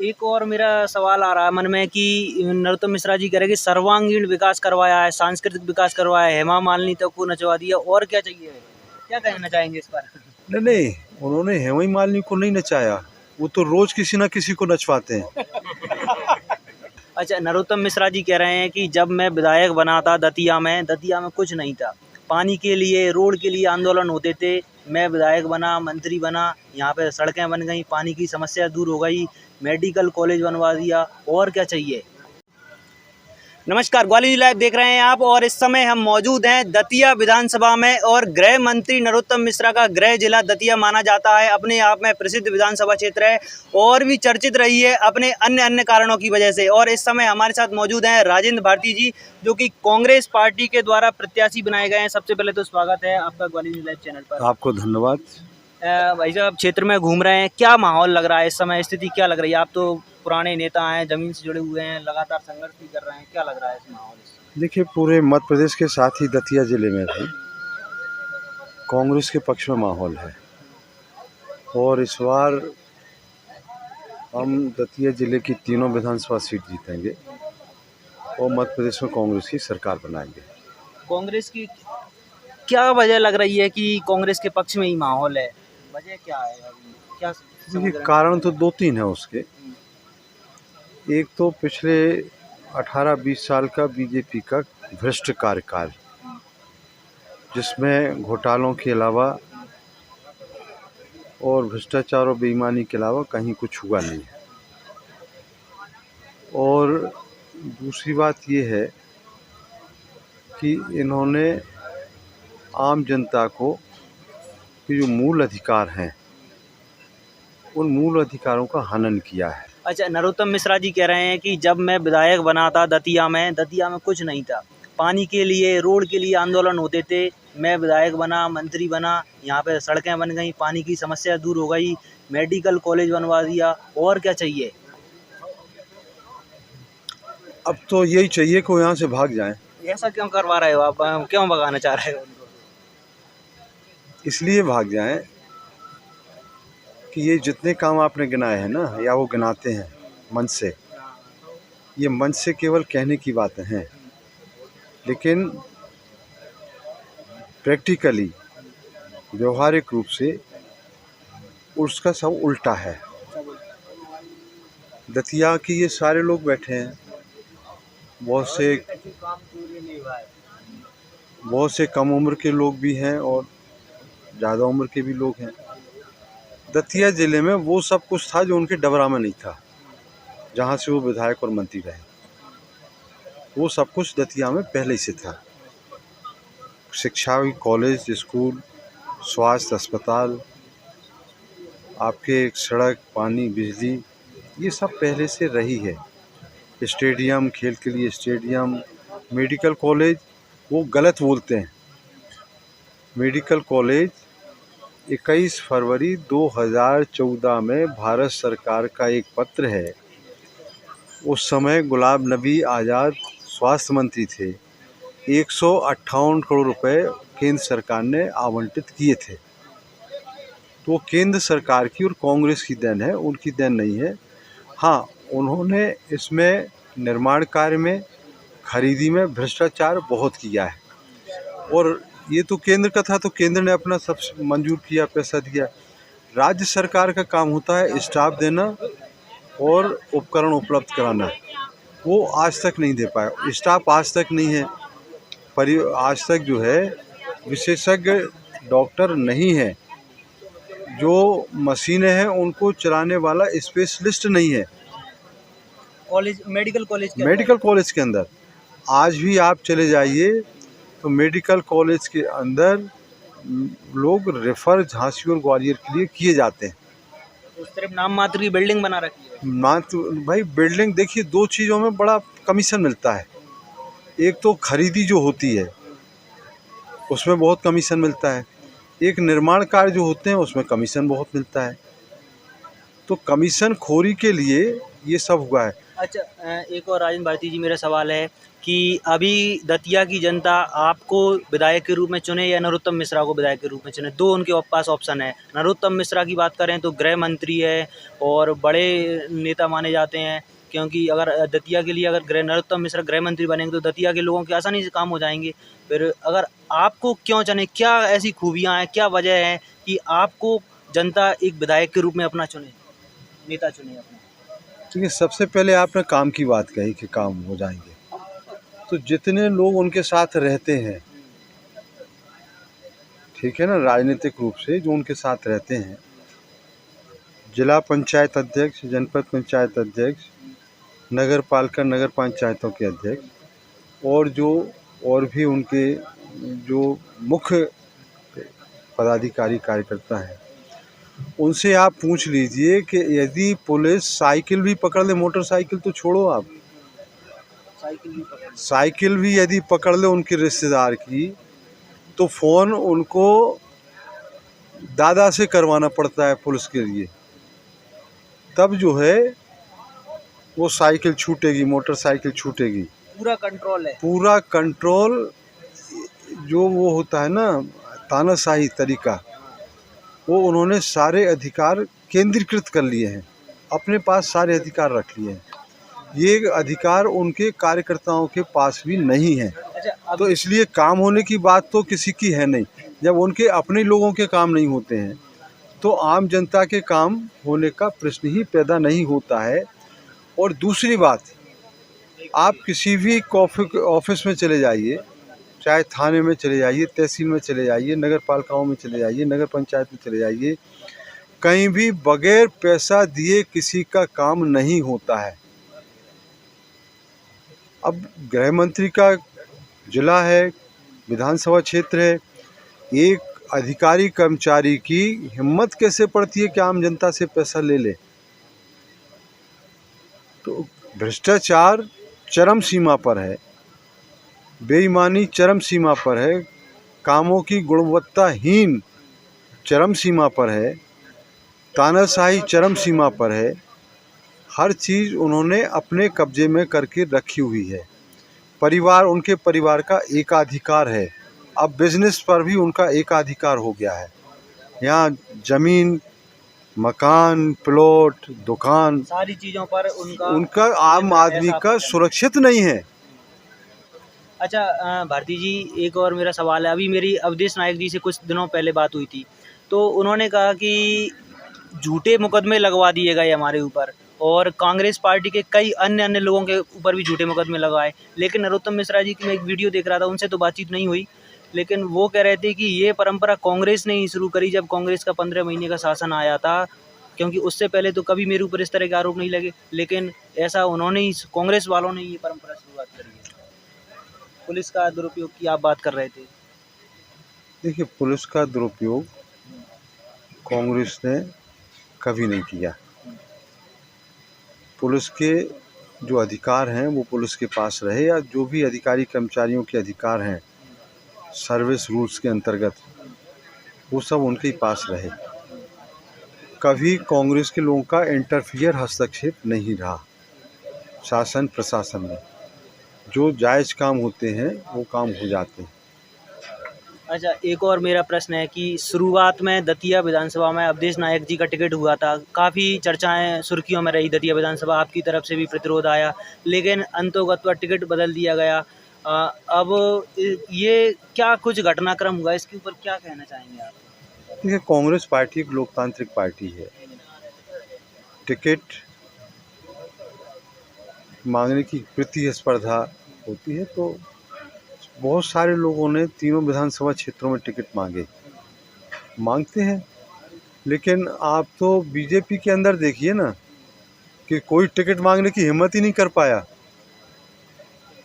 एक और मेरा सवाल आ रहा है मन में कि नरोत्तम मिश्रा जी कह रहे हैं कि सर्वांगीण विकास करवाया है, सांस्कृतिक विकास करवाया है, हेमा मालिनी तक को नचवा दिया, और क्या चाहिए? क्या कहना चाहेंगे इस पर? नहीं नहीं, उन्होंने हेमा मालिनी को नहीं नचाया, वो तो रोज किसी ना किसी को नचवाते हैं। अच्छा, नरोत्तम मिश्रा जी कह रहे हैं कि जब मैं विधायक बना था दतिया में कुछ नहीं था। पानी के लिए, रोड के लिए आंदोलन होते थे। मैं विधायक बना, मंत्री बना, यहाँ पे सड़कें बन गई, पानी की समस्या दूर हो गई, मेडिकल कॉलेज बनवा दिया, और क्या चाहिए? नमस्कार, ग्वालियर लाइव देख रहे हैं आप, और इस समय हम मौजूद हैं दतिया विधानसभा में, और गृह मंत्री नरोत्तम मिश्रा का गृह जिला दतिया माना जाता है। अपने आप में प्रसिद्ध विधानसभा क्षेत्र है और भी चर्चित रही है अपने अन्य अन्य कारणों की वजह से। और इस समय हमारे साथ मौजूद हैं राजेंद्र भारती जी, जो कि कांग्रेस पार्टी के द्वारा प्रत्याशी बनाए गए हैं। सबसे पहले तो स्वागत है आपका ग्वालियर लाइव चैनल पर। आपको धन्यवाद। भाई साहब, क्षेत्र में घूम रहे हैं, क्या माहौल लग रहा है इस समय? स्थिति क्या लग रही है? आप तो पुराने नेता हैं, जमीन से जुड़े हुए हैं, लगातार संघर्ष भी कर रहे हैं, क्या लग रहा है इस माहौल से? देखिए, पूरे मध्य प्रदेश के साथ ही दतिया जिले में भी कांग्रेस के पक्ष में माहौल है, और इस बार हम दतिया जिले की तीनों विधानसभा सीट जीतेंगे और मध्य प्रदेश में कांग्रेस की सरकार बनाएंगे। कांग्रेस की क्या वजह लग रही है कि कांग्रेस के पक्ष में ही माहौल है? वजह क्या है अभी? क्या समझ देखिए, रहे हैं? कारण तो दो तीन है उसके। एक तो पिछले 18-20 साल का बीजेपी का भ्रष्ट कार्यकाल, जिसमें घोटालों के अलावा और भ्रष्टाचार और बेईमानी के अलावा कहीं कुछ हुआ नहीं है। और दूसरी बात ये है कि इन्होंने आम जनता को के जो मूल अधिकार हैं, उन मूल अधिकारों का हनन किया है। अच्छा, नरोत्तम मिश्रा जी कह रहे हैं कि जब मैं विधायक बना था दतिया में कुछ नहीं था। पानी के लिए, रोड के लिए आंदोलन होते थे। मैं विधायक बना, मंत्री बना, यहाँ पे सड़कें बन गई, पानी की समस्या दूर हो गई, मेडिकल कॉलेज बनवा दिया, और क्या चाहिए? अब तो यही चाहिए कि वो यहाँ से भाग जाएं। ऐसा क्यों करवा रहे हो आप? क्यों भगाना चाह रहे हो उनको? इसलिए भाग जाएं कि ये जितने काम आपने गिनाए हैं ना, या वो गिनाते हैं मन से, ये मन से केवल कहने की बातें हैं, लेकिन प्रैक्टिकली, व्यवहारिक रूप से उसका सब उल्टा है। दतिया के ये सारे लोग बैठे हैं, बहुत से कम उम्र के लोग भी हैं और ज़्यादा उम्र के भी लोग हैं। दतिया ज़िले में वो सब कुछ था जो उनके डबरा में नहीं था, जहाँ से वो विधायक और मंत्री रहे। वो सब कुछ दतिया में पहले ही से था। शिक्षा, कॉलेज, स्कूल, स्वास्थ्य, अस्पताल, आपके सड़क, पानी, बिजली, ये सब पहले से रही है। स्टेडियम, खेल के लिए स्टेडियम, मेडिकल कॉलेज, वो गलत बोलते हैं। मेडिकल कॉलेज 21 फरवरी 2014 में भारत सरकार का एक पत्र है। उस समय गुलाम नबी आज़ाद स्वास्थ्य मंत्री थे। 158 करोड़ रुपए केंद्र सरकार ने आवंटित किए थे। तो वो केंद्र सरकार की और कांग्रेस की देन है, उनकी देन नहीं है। हाँ, उन्होंने इसमें निर्माण कार्य में, खरीदी में भ्रष्टाचार बहुत किया है, और ये तो केंद्र का था, तो केंद्र ने अपना सब मंजूर किया, पैसा दिया। राज्य सरकार का काम होता है स्टाफ देना और उपकरण उपलब्ध कराना। वो आज तक नहीं दे पाया, स्टाफ आज तक नहीं है, आज तक जो है विशेषज्ञ डॉक्टर नहीं है, जो मशीनें हैं उनको चलाने वाला स्पेशलिस्ट नहीं है। मेडिकल कॉलेज के अंदर आज भी आप चले जाइए तो मेडिकल कॉलेज के अंदर लोग रेफर झांसी और ग्वालियर के लिए किए जाते हैं। उस तरफ नाम मात्र की बिल्डिंग बना रखी है। भाई, बिल्डिंग देखिए, दो चीज़ों में बड़ा कमीशन मिलता है। एक तो खरीदी जो होती है उसमें बहुत कमीशन मिलता है, एक निर्माण कार्य जो होते हैं उसमें कमीशन बहुत मिलता है। तो कमीशन खोरी के लिए ये सब हुआ है। अच्छा, एक और राजन भारती जी, मेरा सवाल है कि अभी दतिया की जनता आपको विधायक के रूप में चुने या नरोत्तम मिश्रा को विधायक के रूप में चुने, दो उनके पास ऑप्शन है। नरोत्तम मिश्रा की बात करें तो गृह मंत्री है और बड़े नेता माने जाते हैं, क्योंकि अगर दतिया के लिए अगर नरोत्तम मिश्रा गृह मंत्री बनेंगे तो दतिया के लोगों के आसानी से काम हो जाएंगे। फिर अगर आपको क्यों चुने, क्या ऐसी खूबियाँ हैं, क्या वजह है कि आपको जनता एक विधायक के रूप में अपना चुने, नेता चुने अपना? देखिए, सबसे पहले आपने काम की बात कही कि काम हो जाएंगे, तो जितने लोग उनके साथ रहते हैं, ठीक है ना, राजनीतिक रूप से जो उनके साथ रहते हैं, जिला पंचायत अध्यक्ष, जनपद पंचायत अध्यक्ष, नगर पालिका नगर पंचायतों के अध्यक्ष और भी उनके जो मुख्य पदाधिकारी कार्यकर्ता हैं, उनसे आप पूछ लीजिए कि यदि पुलिस साइकिल भी पकड़ ले, मोटरसाइकिल तो छोड़ो आप, साइकिल भी यदि पकड़ ले उनके रिश्तेदार की, तो फ़ोन उनको दादा से करवाना पड़ता है पुलिस के लिए, तब जो है वो साइकिल छूटेगी, मोटरसाइकिल छूटेगी। पूरा कंट्रोल है। पूरा कंट्रोल, जो वो होता है ना तानाशाही तरीका, वो उन्होंने सारे अधिकार केंद्रीकृत कर लिए हैं, अपने पास सारे अधिकार रख लिए हैं। ये अधिकार उनके कार्यकर्ताओं के पास भी नहीं है। तो इसलिए काम होने की बात तो किसी की है नहीं। जब उनके अपने लोगों के काम नहीं होते हैं तो आम जनता के काम होने का प्रश्न ही पैदा नहीं होता है। और दूसरी बात, आप किसी भी ऑफिस में चले जाइए, चाहे थाने में चले जाइए, तहसील में चले जाइए, नगर पालिकाओं में चले जाइए, नगर पंचायत में चले जाइए, कहीं भी बगैर पैसा दिए किसी का काम नहीं होता है। अब गृह मंत्री का जिला है, विधानसभा क्षेत्र है, एक अधिकारी कर्मचारी की हिम्मत कैसे पड़ती है कि आम जनता से पैसा ले ले? तो भ्रष्टाचार चरम सीमा पर है, बेईमानी चरम सीमा पर है, कामों की गुणवत्ताहीन चरम सीमा पर है, तानाशाही चरम सीमा पर है। हर चीज़ उन्होंने अपने कब्जे में करके रखी हुई है। परिवार, उनके परिवार का एकाधिकार है। अब बिजनेस पर भी उनका एकाधिकार हो गया है। यहाँ ज़मीन, मकान, प्लॉट, दुकान, सारी चीज़ों पर उनका आम आदमी का सुरक्षित नहीं है। अच्छा, भारती जी, एक और मेरा सवाल है। अभी मेरी अवधेश नायक जी से कुछ दिनों पहले बात हुई थी, तो उन्होंने कहा कि झूठे मुकदमे लगवा दिए गए हमारे ऊपर, और कांग्रेस पार्टी के कई अन्य लोगों के ऊपर भी झूठे मुकदमे लगाए। लेकिन नरोत्तम मिश्रा जी की मैं एक वीडियो देख रहा था, उनसे तो बातचीत नहीं हुई, लेकिन वो कह रहे थे कि ये परंपरा कांग्रेस ने ही शुरू करी जब कांग्रेस का 15 महीने का शासन आया था, क्योंकि उससे पहले तो कभी मेरे ऊपर इस तरह के आरोप नहीं लगे। लेकिन ऐसा उन्होंने ही, कांग्रेस वालों ने ये परंपरा शुरुआत करी है। पुलिस का दुरुपयोग की आप बात कर रहे थे। देखिए, पुलिस का दुरुपयोग कांग्रेस ने कभी नहीं किया। पुलिस के जो अधिकार हैं वो पुलिस के पास रहे, या जो भी अधिकारी कर्मचारियों के अधिकार हैं सर्विस रूल्स के अंतर्गत, वो सब उनके पास रहे। कभी कांग्रेस के लोगों का इंटरफियर, हस्तक्षेप नहीं रहा शासन प्रशासन में। जो जायज़ काम होते हैं वो काम हो जाते हैं। अच्छा, एक और मेरा प्रश्न है कि शुरुआत में दतिया विधानसभा में अवधेश नायक जी का टिकट हुआ था, काफ़ी चर्चाएं सुर्खियों में रही दतिया विधानसभा, आपकी तरफ से भी प्रतिरोध आया, लेकिन अंतोगत्वा टिकट बदल दिया गया। अब ये क्या कुछ घटनाक्रम हुआ, इसके ऊपर क्या कहना चाहेंगे आप? देखिए, कांग्रेस पार्टी एक लोकतांत्रिक पार्टी है। टिकट मांगने की प्रतिस्पर्धा होती है, तो बहुत सारे लोगों ने तीनों विधानसभा क्षेत्रों में टिकट मांगते हैं। लेकिन आप तो बीजेपी के अंदर देखिए ना कि कोई टिकट मांगने की हिम्मत ही नहीं कर पाया।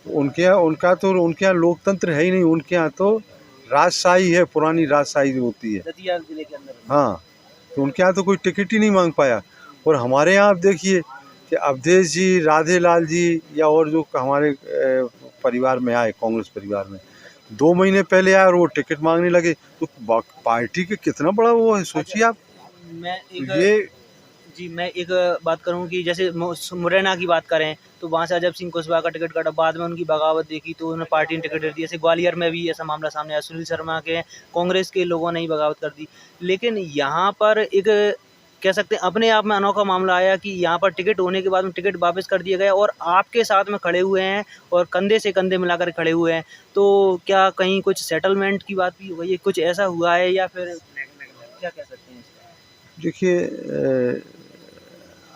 उनके यहाँ लोकतंत्र है ही नहीं। उनके यहाँ तो राजशाही है, पुरानी राजशाही जो होती है दतिया जिले के अंदर। हाँ, तो उनके यहाँ तो कोई टिकट ही नहीं मांग पाया। और हमारे यहाँ आप देखिए कि अवधेश जी, राधे लाल जी, या और जो हमारे परिवार में आए, कांग्रेस परिवार में 2 महीने पहले आए और वो टिकट मांगने लगे, तो पार्टी के कितना बड़ा वो है, सोचिए आप। मैं एक ये जी, मैं एक बात करूँ कि जैसे मुरैना की बात करें तो वहाँ से अजब सिंह कुशवाहा का टिकट कटा, बाद में उनकी बगावत देखी तो उन्हें पार्टी ने टिकट दे दी। जैसे ग्वालियर में भी ऐसा मामला सामने आया, सुनील शर्मा के कांग्रेस के लोगों ने ही बगावत कर दी। लेकिन यहाँ पर एक कह सकते हैं अपने आप में अनोखा मामला आया कि यहाँ पर टिकट होने के बाद में टिकट वापस कर दिया गया और आपके साथ में खड़े हुए हैं और कंधे से कंधे मिलाकर खड़े हुए हैं। तो क्या कहीं कुछ सेटलमेंट की बात भी हो गई है, कुछ ऐसा हुआ है या फिर क्या कह सकते हैं इसका? देखिए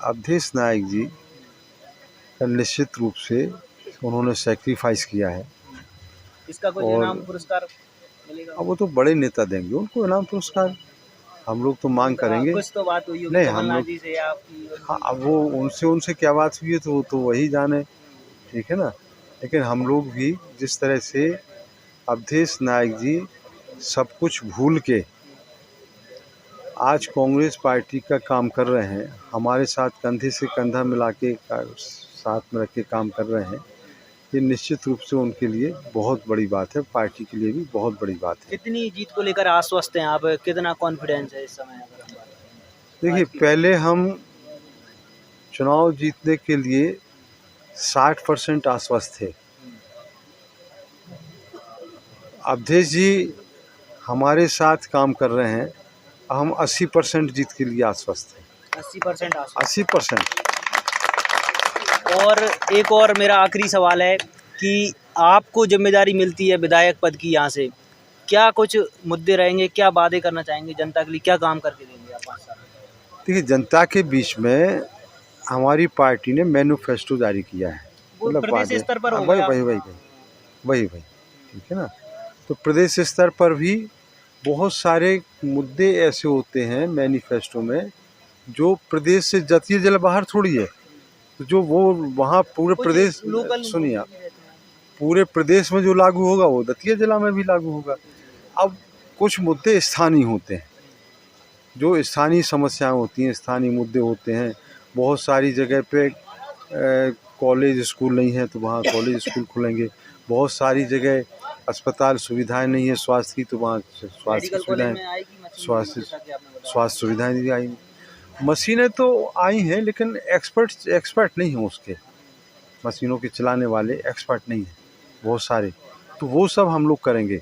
अवधेश नायक जी का निश्चित रूप से उन्होंने सेक्रीफाइस किया है इसका कुछ और इनाम पुरस्कार मिलेगा? अब वो तो बड़े नेता देंगे उनको इनाम पुरस्कार। हम लोग तो मांग करेंगे कुछ तो बात हुई होगी नहीं, हम कमलनाथ लोग जी से या आपकी हाँ, अब वो उनसे क्या बात हुई है तो वो तो वही जाने, ठीक है ना। लेकिन हम लोग भी जिस तरह से अवधेश नायक जी सब कुछ भूल के आज कांग्रेस पार्टी का काम कर रहे हैं, हमारे साथ कंधे से कंधा मिला के साथ में रख के काम कर रहे हैं, ये निश्चित रूप से उनके लिए बहुत बड़ी बात है, पार्टी के लिए भी बहुत बड़ी बात है। कितनी जीत को लेकर आश्वस्त हैं आप, कितना कॉन्फिडेंस है इस समय अगर हम बात करें? देखिए पहले हम चुनाव जीतने के लिए 60% आश्वस्त थे। अवधेश जी हमारे साथ काम कर रहे हैं, हम 80% जीत के लिए आश्वस्त हैं। 80% आश्वस्त। 80%। और एक और मेरा आखिरी सवाल है कि आपको जिम्मेदारी मिलती है विधायक पद की यहाँ से, क्या कुछ मुद्दे रहेंगे, क्या वादे करना चाहेंगे जनता के लिए, क्या काम करके देंगे आप 5 साल? देखिए जनता के बीच में हमारी पार्टी ने मैनिफेस्टो जारी किया है, वो मतलब प्रदेश स्तर पर वही होगा। वही वही वही वही ठीक है ना। तो प्रदेश स्तर पर भी बहुत सारे मुद्दे ऐसे होते हैं मैनिफेस्टो में जो प्रदेश से जातीय जल बाहर थोड़ी है, तो जो वो वहाँ पूरे प्रदेश सुनिए आप, पूरे प्रदेश में जो लागू होगा वो दतिया जिला में भी लागू होगा। अब कुछ मुद्दे स्थानीय होते हैं, जो स्थानीय समस्याएं होती हैं, स्थानीय मुद्दे होते हैं। बहुत सारी जगह पे कॉलेज स्कूल नहीं है तो वहाँ कॉलेज स्कूल खुलेंगे, बहुत सारी जगह अस्पताल सुविधाएं नहीं है स्वास्थ्य की तो वहाँ स्वास्थ्य सुविधाएं, स्वास्थ्य सुविधाएं भी आई। मशीनें तो आई हैं लेकिन एक्सपर्ट नहीं हैं उसके, मशीनों के चलाने वाले एक्सपर्ट नहीं हैं बहुत सारे, तो वो सब हम लोग करेंगे।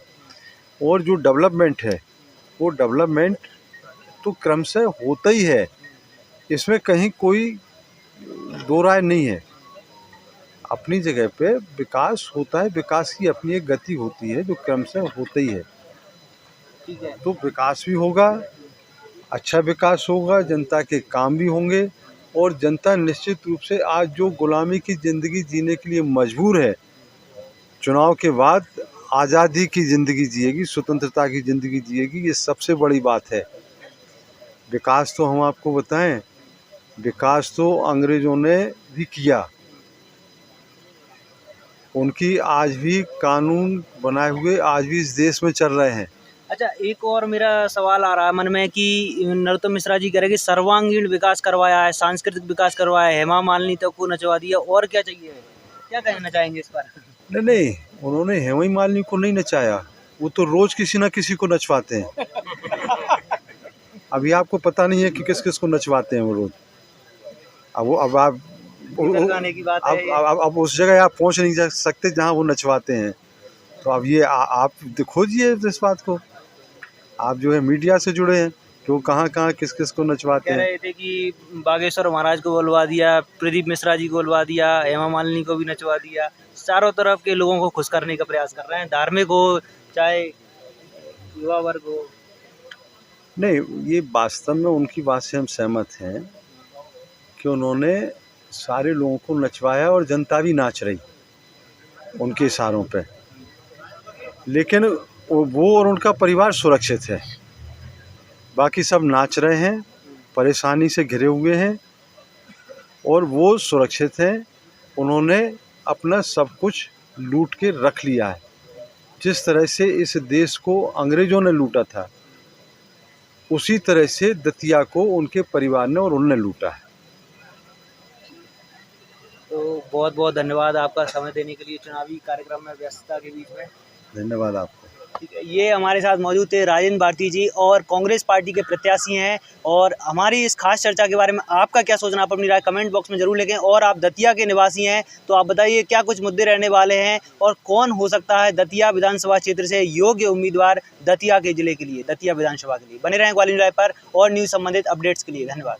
और जो डेवलपमेंट है वो डेवलपमेंट तो क्रमशः होता ही है, इसमें कहीं कोई दो राय नहीं है। अपनी जगह पे विकास होता है, विकास की अपनी एक गति होती है जो क्रमशः होता ही है। ठीक है। तो विकास भी होगा, अच्छा विकास होगा, जनता के काम भी होंगे और जनता निश्चित रूप से आज जो गुलामी की ज़िंदगी जीने के लिए मजबूर है, चुनाव के बाद आज़ादी की ज़िंदगी जिएगी, स्वतंत्रता की ज़िंदगी जिएगी, ये सबसे बड़ी बात है। विकास तो हम आपको बताएं, विकास तो अंग्रेज़ों ने भी किया, उनकी आज भी कानून बनाए हुए आज भी इस देश में चल रहे हैं। अच्छा, एक और मेरा सवाल आ रहा है मन में कि नरोत्तम मिश्रा जी कह रहे हैं कि सर्वांगीण विकास करवाया है, सांस्कृतिक विकास करवाया है, हेमा मालिनी तक को नचवा दिया, और क्या चाहिए? क्या कहना चाहेंगे इस पर? नहीं, उन्होंने हेमा मालिनी को नहीं नचाया, वो तो रोज किसी ना किसी को नचवाते हैं। अभी आपको पता नहीं है कि किस किस को नचवाते हैं वो रोज। अब आप गाने की बात है। अब उस जगह आप पहुंच नहीं जा सकते जहां वो नचवाते हैं, तो अब ये आप खोजिए इस बात को, आप जो है मीडिया से जुड़े हैं कि वो कहाँ कहाँ किस किस को नचवाते कह हैं। रहे थे कि बागेश्वर महाराज को बुलवा दिया, प्रदीप मिश्रा जी को बुलवा दिया, हेमा मालिनी को भी नचवा दिया, चारों तरफ के लोगों को खुश करने का प्रयास कर रहे हैं, धार्मिक हो चाहे युवा वर्ग हो। नहीं, ये वास्तव में उनकी बात से हम सहमत हैं कि उन्होंने सारे लोगों को नचवाया और जनता भी नाच रही उनके इशारों पे, लेकिन वो और उनका परिवार सुरक्षित है, बाकी सब नाच रहे हैं, परेशानी से घिरे हुए हैं और वो सुरक्षित हैं। उन्होंने अपना सब कुछ लूट के रख लिया है, जिस तरह से इस देश को अंग्रेज़ों ने लूटा था उसी तरह से दतिया को उनके परिवार ने और उन्होंने लूटा है। तो बहुत बहुत धन्यवाद आपका समय देने के लिए चुनावी कार्यक्रम में व्यस्तता के बीच में। धन्यवाद आपको। ये हमारे साथ मौजूद थे राजेंद्र भारती जी और कांग्रेस पार्टी के प्रत्याशी हैं। और हमारी इस खास चर्चा के बारे में आपका क्या सोचना, आप अपनी राय कमेंट बॉक्स में जरूर लिखें। और आप दतिया के निवासी हैं तो आप बताइए क्या कुछ मुद्दे रहने वाले हैं और कौन हो सकता है दतिया विधानसभा क्षेत्र से योग्य उम्मीदवार दतिया के जिले के लिए, दतिया विधानसभा के लिए। बने रहें ग्वालियर लाइव पर और न्यूज़ संबंधित अपडेट्स के लिए। धन्यवाद।